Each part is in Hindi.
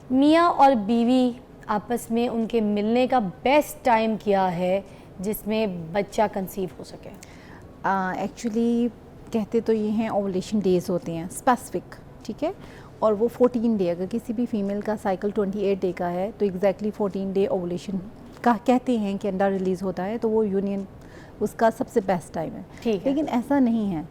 मियाँ और बीवी आपस में उनके मिलने का बेस्ट टाइम क्या है जिसमें बच्चा कंसीव हो सके? एक्चुअली कहते तो ये हैं ओवुलेशन डेज होते हैं स्पेसिफिक, ठीक है, और वो 14 डे, अगर किसी भी फीमेल का साइकिल 28 डे का है तो एग्जैक्टली 14 डे ओवुलेशन का कहते हैं कि अंडा रिलीज़ होता है, तो वो यूनियन उसका सबसे बेस्ट टाइम है। ठीक है, लेकिन ऐसा नहीं है,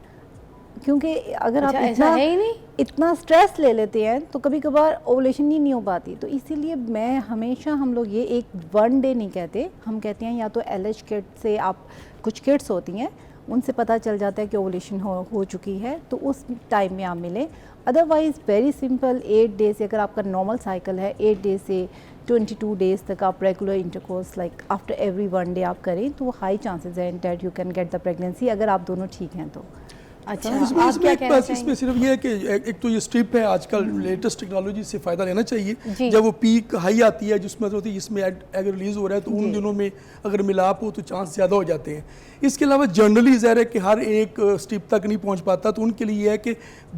क्योंकि अगर अच्छा, आप ऐसा है ही नहीं? इतना स्ट्रेस ले लेते हैं तो कभी कभार ओवुलेशन ही नहीं हो पाती। तो इसीलिए मैं हमेशा, हम लोग ये एक 1 डे नहीं कहते, हम कहते हैं या तो LH किट से, आप कुछ किट्स होती हैं उनसे पता चल जाता है कि ओवुलेशन हो चुकी है, तो उस टाइम में आप मिलें। अदरवाइज़ वेरी सिंपल 8 डे से, अगर आपका नॉर्मल साइकिल है 8 डे से 22 डेज़ तक आप regular intercourse like after every 1 day आप करें तो हाई चांसेस हैं that you can get the pregnancy, अगर आप दोनों ठीक हैं तो। अच्छा, इसमें आप क्या कहना इसमें चाहेंगे? सिर्फ ये है कि एक तो ये स्ट्रिप है, आजकल लेटेस्ट टेक्नोलॉजी से फ़ायदा लेना चाहिए। जी। जब वो पीक हाई आती है जिसमें होती है, जिसमें एग रिलीज़ हो रहा है, तो उन दिनों में अगर मिलाप हो तो चांस ज़्यादा हो जाते हैं। इसके अलावा जनरली ज़ाहिर है कि हर एक स्ट्रिप तक नहीं पहुँच पाता, तो उनके लिए यह है कि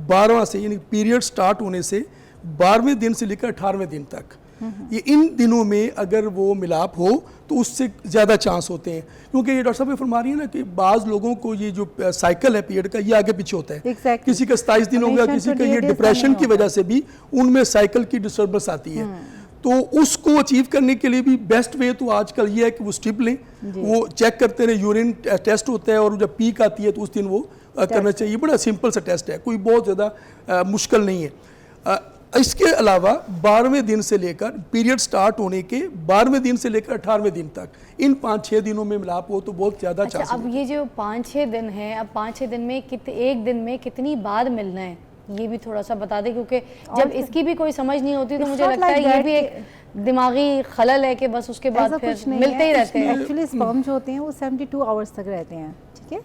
12वां से, यानी पीरियड स्टार्ट होने से 12वें दिन से लेकर 18वें दिन तक, ये इन दिनों में अगर वो मिलाप हो तो उससे ज़्यादा चांस होते हैं। क्योंकि ये डॉक्टर साहब ये फरमा रही है ना कि बाज़ लोगों को ये जो साइकिल है पीरियड का, ये आगे पीछे होता है। Exactly. किसी का 27 दिन हो गया, किसी का ये डिप्रेशन की वजह से भी उनमें साइकिल की डिस्टर्बेंस आती है। तो उसको अचीव करने के लिए भी बेस्ट वे तो आजकल ये है कि वो स्ट्रिप लें, वो चेक करते रहे, यूरिन टेस्ट होता है, और जब पीक आती है तो उस दिन वो करना चाहिए। बड़ा सिंपल सा टेस्ट है, कोई बहुत ज़्यादा मुश्किल नहीं है। इसके अलावा 12वें दिन से लेकर, पीरियड स्टार्ट होने के 12वें दिन से लेकर 18वें दिन तक, इन 5-6 दिनों में मिलाप हो तो बहुत ज़्यादा अच्छा, चांस। अब ये जो 5-6 दिन है, अब 5-6 दिन में एक दिन में कितनी बार मिलना है, ये भी थोड़ा सा बता दें, क्योंकि जब इसकी भी कोई समझ नहीं होती तो मुझे लगता है ये भी एक दिमागी खलल है कि बस उसके बाद फिर मिलते ही रहते हैं। एक्चुअली स्पर्म जो होते हैं वो 72 आवर्स तक रहते हैं, ठीक है,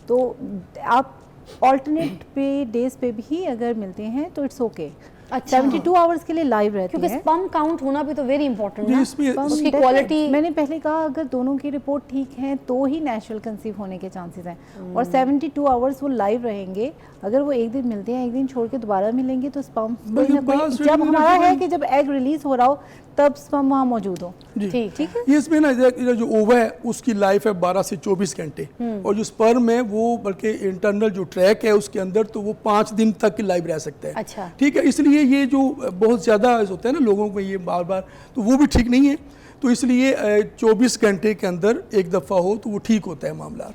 तो आप ऑल्टरनेट पे डेज पे भी अगर मिलते हैं तो इट्स ओके। अच्छा, 72 आवर्स के लिए लाइव रहती है, क्योंकि स्पर्म काउंट होना भी तो वेरी इंपॉर्टेंट है, इसमें उसकी क्वालिटी। मैंने पहले कहा अगर दोनों की रिपोर्ट ठीक है तो ही नेचुरल कंसीव होने के चांसेस हैं। और 72 आवर्स वो लाइव रहेंगे। अगर वो एक दिन मिलते हैं, एक दिन छोड़ के दोबारा मिलेंगे तो स्पर्म कोई ना कोई, जब हमारा है कि जब एग रिलीज हो रहा हो तब स्पर्म वहाँ मौजूद हो। ठीक है, ये इसमें ना जो ओवा है उसकी लाइफ है 12 से 24 घंटे, और जो स्पर्म है वो बल्कि इंटरनल जो ट्रैक है उसके अंदर तो वो 5 दिन तक की लाइव रह सकता है। अच्छा, ठीक है, इसलिए ये जो बहुत ज़्यादा होता है ना लोगों को ये बार बार, तो वो भी ठीक नहीं है। तो इसलिए 24 घंटे के अंदर एक दफ़ा हो तो वो ठीक होता है मामला।